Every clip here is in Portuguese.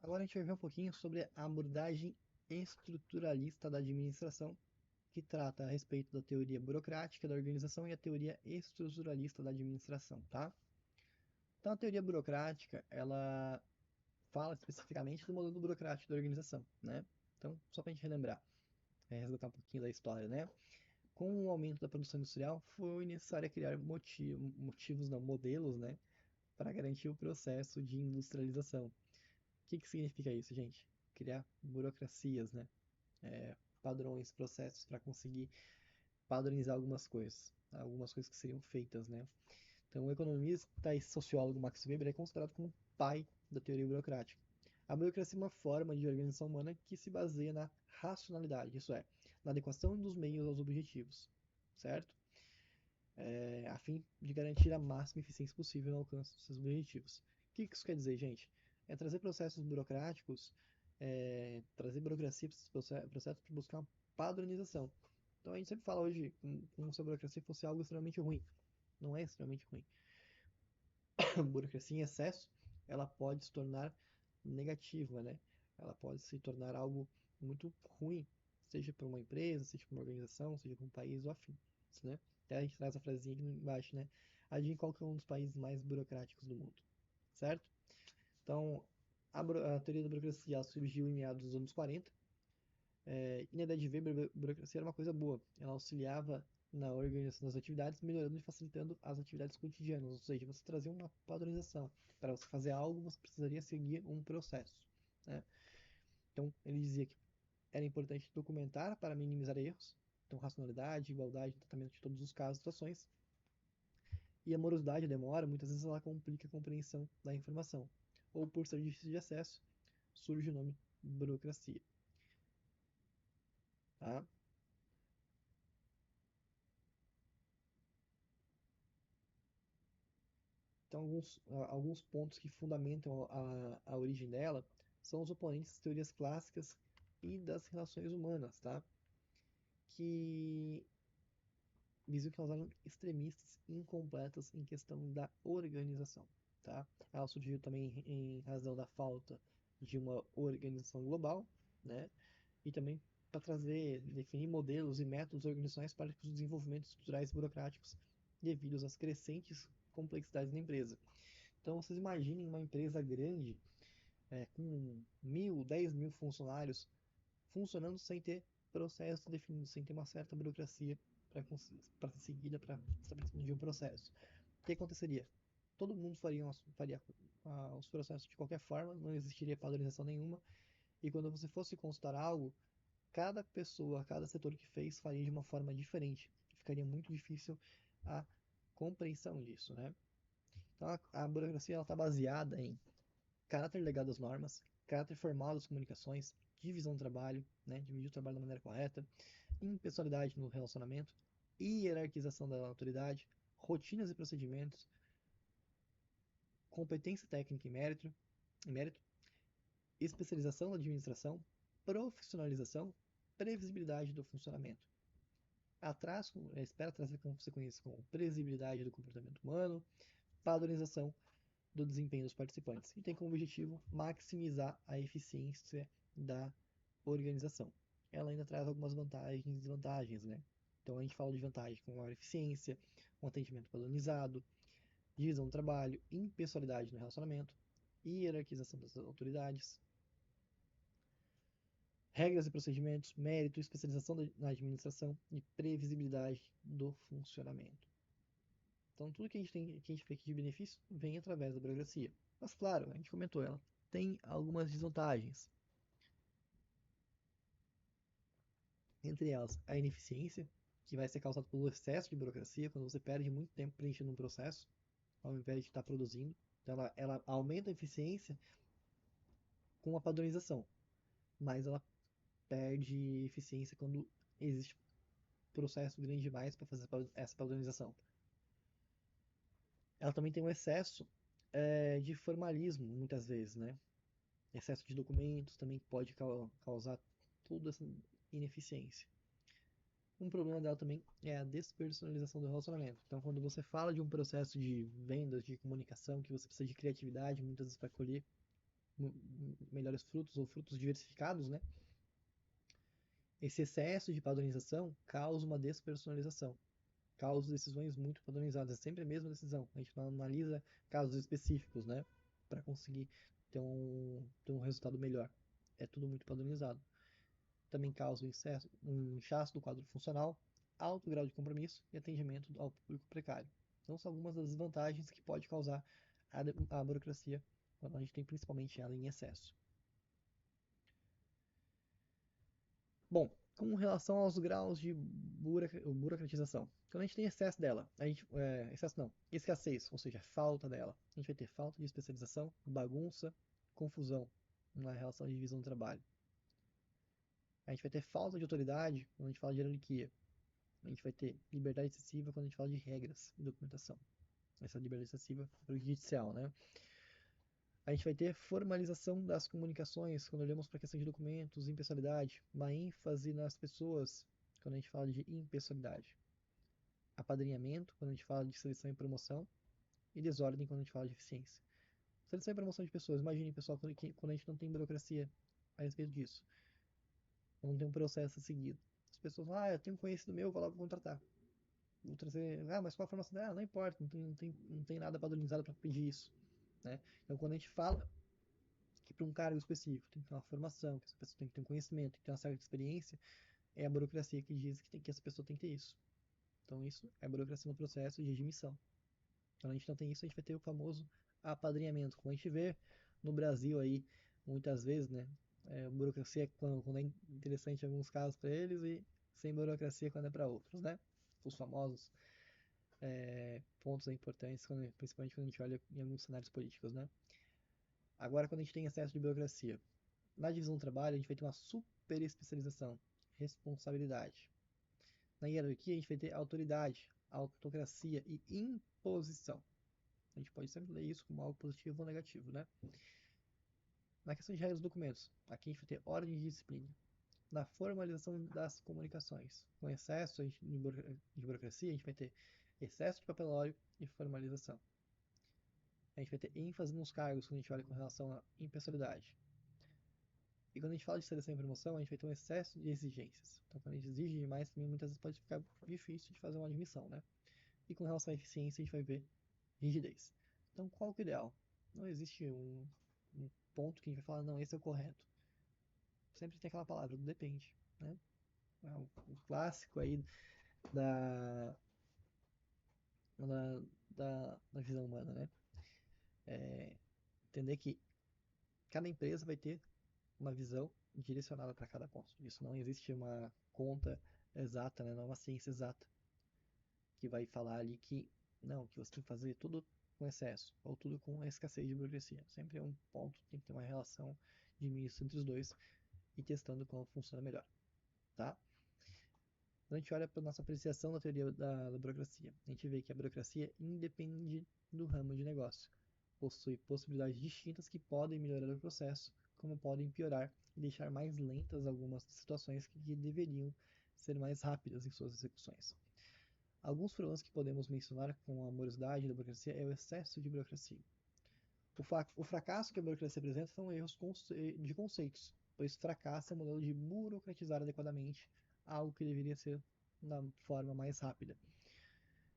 Agora a gente vai ver um pouquinho sobre a abordagem estruturalista da administração, que trata a respeito da teoria burocrática da organização e a teoria estruturalista da administração, tá? Então a teoria burocrática, ela fala especificamente do modelo burocrático da organização, né? Então, só para a gente relembrar, resgatar um pouquinho da história, né? Com o aumento da produção industrial, foi necessário criar modelos, né, para garantir o processo de industrialização. O que significa isso, gente? Criar burocracias, né? Padrões, processos para conseguir padronizar algumas coisas que seriam feitas, né? Então, o economista e sociólogo Max Weber é considerado como o pai da teoria burocrática. A burocracia é uma forma de organização humana que se baseia na racionalidade, isso é, na adequação dos meios aos objetivos, certo? A fim de garantir a máxima eficiência possível no alcance dos seus objetivos. O que isso quer dizer, gente? É trazer processos burocráticos, trazer burocracia para esses processos para buscar uma padronização. Então a gente sempre fala hoje como se a burocracia fosse algo extremamente ruim. Não é extremamente ruim. A burocracia em excesso, ela pode se tornar negativa, né? Ela pode se tornar algo muito ruim, seja para uma empresa, seja para uma organização, seja para um país ou afim, né? Até a gente traz a frasinha aqui embaixo, né? Adivinha qual que é um dos países mais burocráticos do mundo, certo? Então, a teoria da burocracia surgiu em meados dos anos 40, e na Idade Média, a burocracia era uma coisa boa. Ela auxiliava na organização das atividades, melhorando e facilitando as atividades cotidianas, ou seja, você trazia uma padronização. Para você fazer algo, você precisaria seguir um processo, né? Então, ele dizia que era importante documentar para minimizar erros, então racionalidade, igualdade, tratamento de todos os casos e situações. E a morosidade, a demora, muitas vezes ela complica a compreensão da informação. Ou por ser difícil de acesso, surge o nome burocracia, tá? Então, alguns pontos que fundamentam a origem dela são os oponentes das teorias clássicas e das relações humanas, tá? Que visam causar extremistas incompletas em questão da organização, tá? Ela surgiu também em razão da falta de uma organização global, né? E também para trazer, definir modelos e métodos organizacionais para os desenvolvimentos estruturais burocráticos devido às crescentes complexidades da empresa. Então, vocês imaginem uma empresa grande, com 1.000, 10.000 funcionários, funcionando sem ter processo definido, sem ter uma certa burocracia para ser seguida para estabelecimento de um processo. O que aconteceria? Todo mundo faria os processos de qualquer forma, não existiria padronização nenhuma, e quando você fosse consultar algo, cada pessoa, cada setor que fez faria de uma forma diferente. Ficaria muito difícil a compreensão disso, né? Então a burocracia está baseada em caráter legado às normas, caráter formal das comunicações, divisão do trabalho, né, dividir o trabalho da maneira correta, impessoalidade no relacionamento, hierarquização da autoridade, rotinas e procedimentos, competência técnica e mérito, especialização na administração, profissionalização, previsibilidade do funcionamento. Atrás, espera trazer consequências como previsibilidade do comportamento humano, padronização do desempenho dos participantes e tem como objetivo maximizar a eficiência da organização. Ela ainda traz algumas vantagens e desvantagens, né? Então a gente fala de vantagem com maior eficiência, um atendimento padronizado, divisão do trabalho, impessoalidade no relacionamento, hierarquização das autoridades, regras e procedimentos, mérito, especialização na administração e previsibilidade do funcionamento. Então, tudo que a gente vê aqui de benefício vem através da burocracia. Mas, claro, a gente comentou, ela tem algumas desvantagens. Entre elas, a ineficiência, que vai ser causada pelo excesso de burocracia, quando você perde muito tempo preenchendo um processo, ao invés de estar produzindo. Então, ela aumenta a eficiência com a padronização, mas ela perde eficiência quando existe processo grande demais para fazer essa padronização. Ela também tem um excesso de formalismo, muitas vezes, né? Excesso de documentos também pode causar toda essa ineficiência. Um problema dela também é a despersonalização do relacionamento. Então, quando você fala de um processo de vendas, de comunicação, que você precisa de criatividade, muitas vezes para colher melhores frutos ou frutos diversificados, né? Esse excesso de padronização causa uma despersonalização, causa decisões muito padronizadas, é sempre a mesma decisão. A gente não analisa casos específicos, né, para conseguir ter um resultado melhor. É tudo muito padronizado. Também causa um inchaço do quadro funcional, alto grau de compromisso e atendimento ao público precário. Então, são algumas das desvantagens que pode causar a burocracia quando a gente tem principalmente ela em excesso. Bom, com relação aos graus de burocratização, quando a gente tem excesso dela, excesso não, escassez, ou seja, falta dela, a gente vai ter falta de especialização, bagunça, confusão na relação de divisão do trabalho. A gente vai ter falta de autoridade quando a gente fala de hierarquia. A gente vai ter liberdade excessiva quando a gente fala de regras e documentação. Essa liberdade excessiva é o judicial, né? A gente vai ter formalização das comunicações quando olhamos para a questão de documentos, impessoalidade, uma ênfase nas pessoas quando a gente fala de impessoalidade. Apadrinhamento quando a gente fala de seleção e promoção e desordem quando a gente fala de eficiência. Seleção e promoção de pessoas. Imagine, pessoal, quando a gente não tem burocracia a respeito disso. Não tem um processo seguido. As pessoas falam, eu tenho um conhecido meu, vou lá contratar. Vou trazer, mas qual a formação dela? Não importa, não tem nada padronizado para pedir isso. Né? Então, quando a gente fala que para um cargo específico tem que ter uma formação, que essa pessoa tem que ter um conhecimento, tem que ter uma certa experiência, é a burocracia que diz que essa pessoa tem que ter isso. Então isso é burocracia no processo de admissão. Quando a gente não tem isso, a gente vai ter o famoso apadrinhamento. Como a gente vê no Brasil aí, muitas vezes, né? Burocracia quando é interessante em alguns casos para eles e sem burocracia quando é para outros, né? Os famosos pontos importantes, principalmente quando a gente olha em alguns cenários políticos, né? Agora, quando a gente tem excesso de burocracia, na divisão do trabalho, a gente vai ter uma super especialização, responsabilidade. Na hierarquia, a gente vai ter autoridade, autocracia e imposição. A gente pode sempre ler isso como algo positivo ou negativo, né? Na questão de regras dos documentos, aqui a gente vai ter ordem de disciplina. Na formalização das comunicações, com excesso de burocracia, a gente vai ter excesso de papelório e formalização. A gente vai ter ênfase nos cargos quando a gente olha com relação à impessoalidade. E quando a gente fala de seleção e promoção, a gente vai ter um excesso de exigências. Então, quando a gente exige demais, também muitas vezes pode ficar difícil de fazer uma admissão, né? E com relação à eficiência, a gente vai ver rigidez. Então, qual que é o ideal? Não existe um ponto que a gente vai falar, não, esse é o correto. Sempre tem aquela palavra, depende, né? É um clássico aí da, da visão humana, né? Entender que cada empresa vai ter uma visão direcionada para cada ponto. Isso não existe uma conta exata, né? Não é uma ciência exata que vai falar ali que não, que você tem que fazer tudo com excesso ou tudo com escassez de burocracia. Sempre é um ponto, tem que ter uma relação de misto entre os dois e testando qual funciona melhor, tá? Quando a gente olha para a nossa apreciação da teoria da burocracia, a gente vê que a burocracia independe do ramo de negócio. Possui possibilidades distintas que podem melhorar o processo, como podem piorar e deixar mais lentas algumas situações que deveriam ser mais rápidas em suas execuções. Alguns problemas que podemos mencionar com a morosidade da burocracia é o excesso de burocracia. O fracasso que a burocracia apresenta são erros de conceitos, pois fracassa o modelo de burocratizar adequadamente algo que deveria ser da forma mais rápida.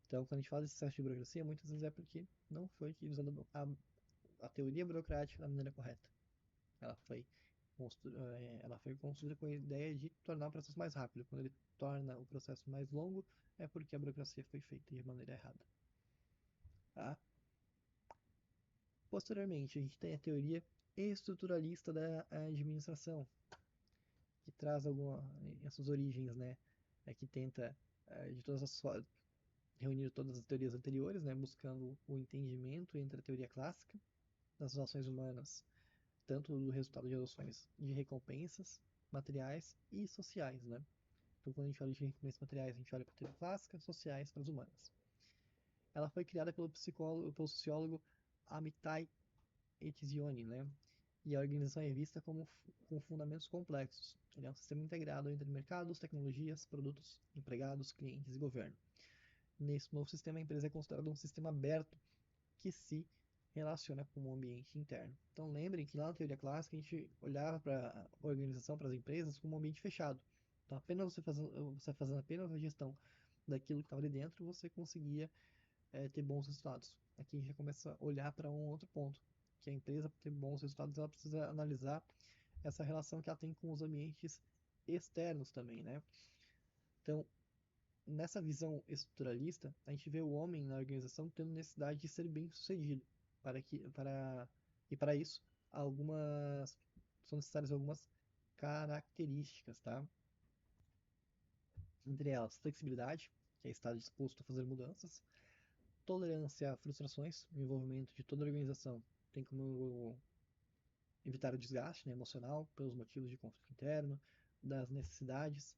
Então, quando a gente fala desse excesso de burocracia, muitas vezes é porque não foi utilizada a teoria burocrática da maneira correta. Ela foi, ela foi construída com a ideia de tornar o processo mais rápido. Quando ele torna o processo mais longo, é porque a burocracia foi feita de maneira errada. Tá? Posteriormente, a gente tem a teoria estruturalista da administração, que traz essas origens, né? Que tenta, de todas as reunir todas as teorias anteriores, né? Buscando o entendimento entre a teoria clássica das relações humanas, tanto do resultado de relações de recompensas materiais e sociais, né? Então, quando a gente olha de recompensas materiais, a gente olha para a teoria clássica, sociais para as humanas. Ela foi criada pelo sociólogo Amitai Etzioni, né? E a organização é vista como com fundamentos complexos. Ele é um sistema integrado entre mercados, tecnologias, produtos, empregados, clientes e governo. Nesse novo sistema, a empresa é considerada um sistema aberto que se relaciona com o ambiente interno. Então lembrem que lá na teoria clássica a gente olhava para a organização, para as empresas, como um ambiente fechado. Então apenas você fazendo apenas a gestão daquilo que estava ali dentro, você conseguia ter bons resultados. Aqui a gente começa a olhar para um outro ponto, que a empresa, para ter bons resultados, ela precisa analisar essa relação que ela tem com os ambientes externos também, né? Então, nessa visão estruturalista, a gente vê o homem na organização tendo necessidade de ser bem-sucedido, e para isso, algumas são necessárias algumas características, tá? Entre elas, flexibilidade, que é estar disposto a fazer mudanças, tolerância a frustrações, o envolvimento de toda a organização tem como evitar o desgaste, né, emocional pelos motivos de conflito interno, das necessidades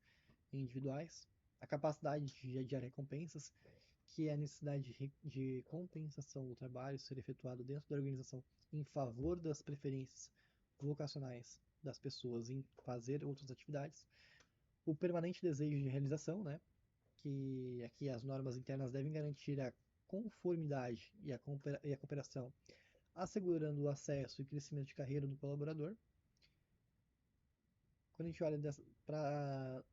individuais, a capacidade de adiar recompensas, que é a necessidade de compensação do trabalho ser efetuado dentro da organização em favor das preferências vocacionais das pessoas em fazer outras atividades, o permanente desejo de realização, né, que aqui as normas internas devem garantir a conformidade e a cooperação, assegurando o acesso e crescimento de carreira do colaborador. Quando a gente olha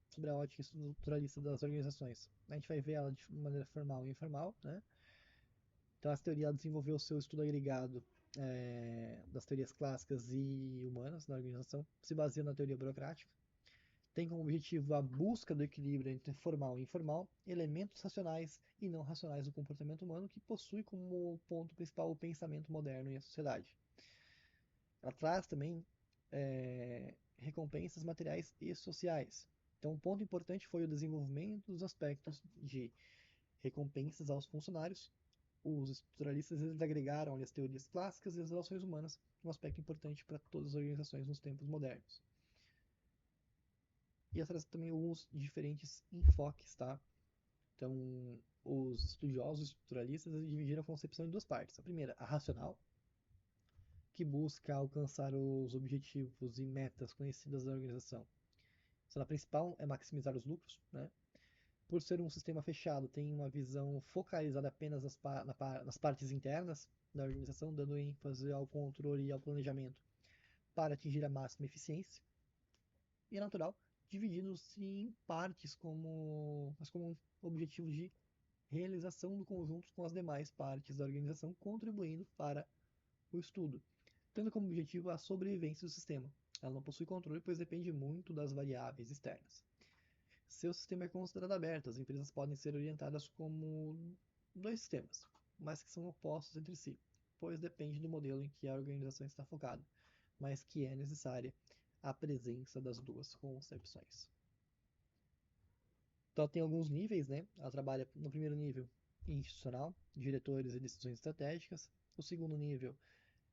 sobre a ótica estruturalista das organizações, a gente vai ver ela de maneira formal e informal, né? Então, essa teoria desenvolveu o seu estudo agregado das teorias clássicas e humanas da organização, se baseia na teoria burocrática. Tem como objetivo a busca do equilíbrio entre formal e informal, elementos racionais e não racionais do comportamento humano, que possui como ponto principal o pensamento moderno e a sociedade. Ela traz também recompensas materiais e sociais. Então, um ponto importante foi o desenvolvimento dos aspectos de recompensas aos funcionários. Os estruturalistas eles agregaram as teorias clássicas e as relações humanas, um aspecto importante para todas as organizações nos tempos modernos. E essa traz também alguns diferentes enfoques, tá? Então, os estudiosos estruturalistas dividiram a concepção em duas partes. A primeira, a racional, que busca alcançar os objetivos e metas conhecidas da organização. Então, a principal é maximizar os lucros, né? Por ser um sistema fechado, tem uma visão focalizada apenas nas partes internas da organização, dando ênfase ao controle e ao planejamento para atingir a máxima eficiência. E é natural, dividindo-se em partes mas como um objetivo de realização do conjunto com as demais partes da organização, contribuindo para o estudo, tendo como objetivo a sobrevivência do sistema. Ela não possui controle, pois depende muito das variáveis externas. Seu sistema é considerado aberto, as empresas podem ser orientadas como dois sistemas, mas que são opostos entre si, pois depende do modelo em que a organização está focada, mas que é necessária a presença das duas concepções. Então tem alguns níveis, né? Ela trabalha no primeiro nível institucional, diretores e decisões estratégicas. O segundo nível,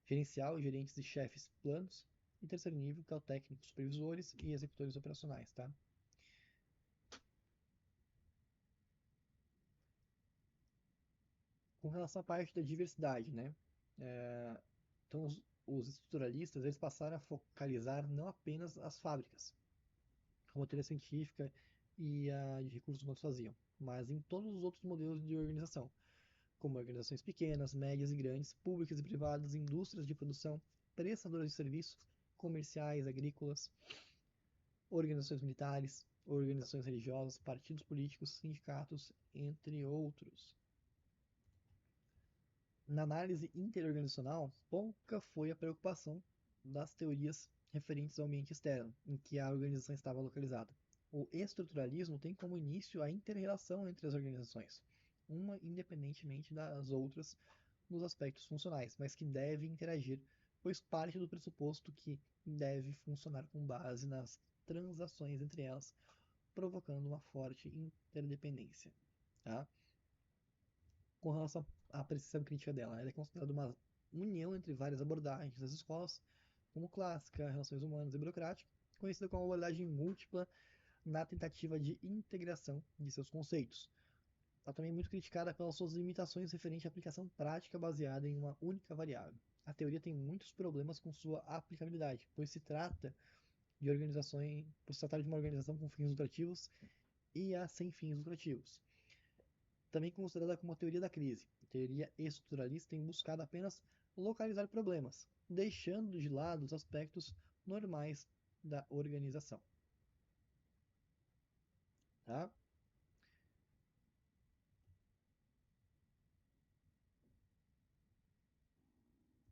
gerencial, gerentes e chefes planos. E terceiro nível, que é o técnico, supervisores e executores operacionais, tá? Com relação à parte da diversidade, né? Então os estruturalistas eles passaram a focalizar não apenas as fábricas, como a teoria científica e a de recursos humanos faziam, mas em todos os outros modelos de organização, como organizações pequenas, médias e grandes, públicas e privadas, indústrias de produção, prestadoras de serviços, comerciais, agrícolas, organizações militares, organizações religiosas, partidos políticos, sindicatos, entre outros. Na análise interorganizacional, pouca foi a preocupação das teorias referentes ao ambiente externo, em que a organização estava localizada. O estruturalismo tem como início a inter-relação entre as organizações, uma independentemente das outras nos aspectos funcionais, mas que deve interagir, pois parte do pressuposto que deve funcionar com base nas transações entre elas, provocando uma forte interdependência. Tá? Com relação à apreciação crítica dela, ela é considerada uma união entre várias abordagens das escolas, como clássica, relações humanas e burocrática, conhecida como abordagem múltipla na tentativa de integração de seus conceitos. Ela também é muito criticada pelas suas limitações referentes à aplicação prática baseada em uma única variável. A teoria tem muitos problemas com sua aplicabilidade, pois por se tratar de uma organização com fins lucrativos e a sem fins lucrativos. Também considerada como a teoria da crise. A teoria estruturalista tem buscado apenas localizar problemas, deixando de lado os aspectos normais da organização. Tá?